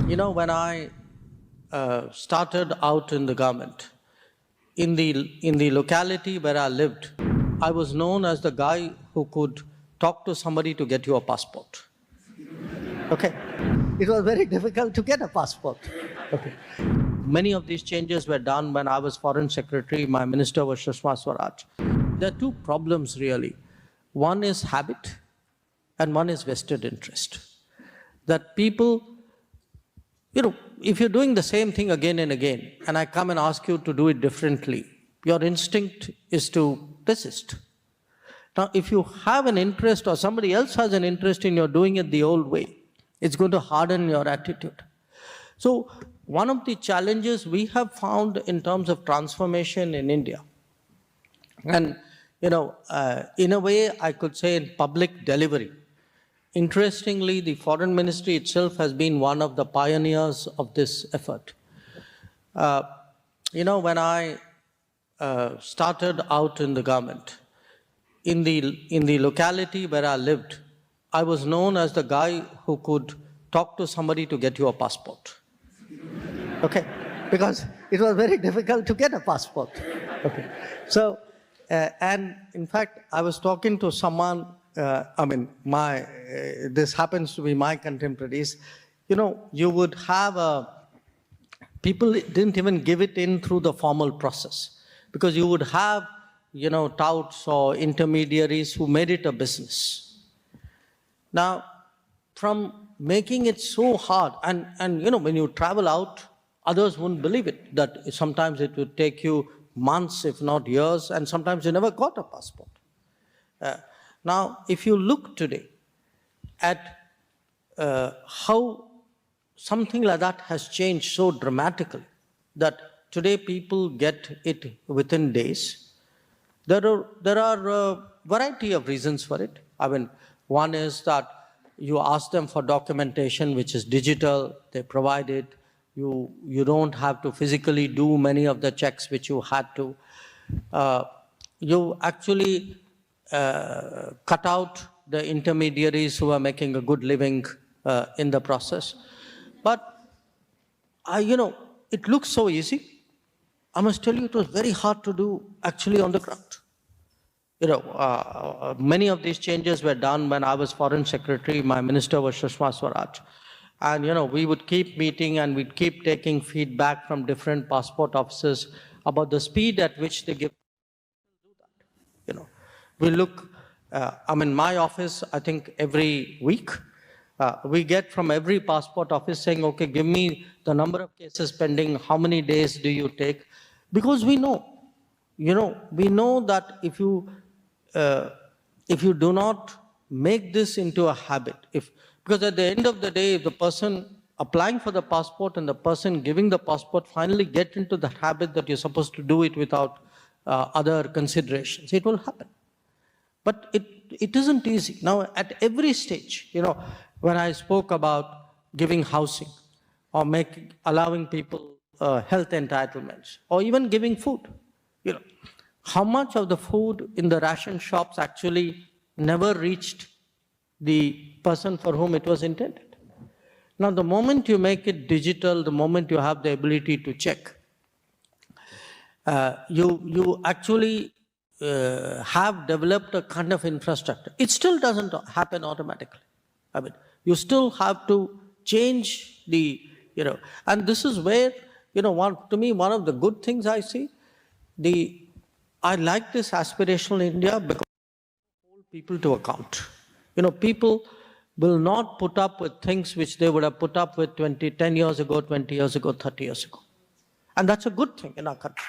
When I started out in the government, in the locality where I lived, I was known as the guy who could talk to somebody to get you a passport. Okay. It was very difficult to get a passport. Okay. Many of these changes were done when I was Foreign Secretary. My minister was Sushma Swaraj. There are two problems really. One is habit and one is vested interest. That people, if you're doing the same thing again and again, and I come and ask you to do it differently, your instinct is to persist. Now, if you have an interest or somebody else has an interest in your doing it the old way, it's going to harden your attitude. So, one of the challenges we have found in terms of transformation in India, and in a way I could say in public delivery, interestingly, the Foreign Ministry itself has been one of the pioneers of this effort. When I started out in the government, in the locality where I lived, I was known as the guy who could talk to somebody to get you a passport. Okay, because it was very difficult to get a passport. Okay, so and in fact, I was talking to someone. This happens to be my contemporaries. You would have people didn't even give it in through the formal process because you would have, touts or intermediaries who made it a business. Now, from making it so hard, and when you travel out, others wouldn't believe it, that sometimes it would take you months, if not years, and sometimes you never got a passport. Now, if you look today at how something like that has changed so dramatically, that today people get it within days, there are a variety of reasons for it. One is that you ask them for documentation, which is digital, they provide it. You don't have to physically do many of the checks which you had to. You actually cut out the intermediaries who are making a good living in the process. But, it looks so easy. I must tell you, it was very hard to do actually on the ground. Many of these changes were done when I was Foreign Secretary. My minister was Sushma Swaraj. And, we would keep meeting and we'd keep taking feedback from different passport officers about the speed at which they give. We look, my office, I think every week, we get from every passport office saying, okay, give me the number of cases pending, how many days do you take? Because we know that if you do not make this into a habit, because at the end of the day, if the person applying for the passport and the person giving the passport finally get into the habit that you're supposed to do it without other considerations, it will happen. But it isn't easy. Now, at every stage, when I spoke about giving housing or allowing people health entitlements or even giving food, how much of the food in the ration shops actually never reached the person for whom it was intended? Now, the moment you make it digital, the moment you have the ability to check, you actually have developed a kind of infrastructure. It still doesn't happen automatically. You still have to change and this is where, to me, one of the good things I see, I like this aspirational India because it holds people to account. People will not put up with things which they would have put up with 10 years ago, 20 years ago, 30 years ago. And that's a good thing in our country.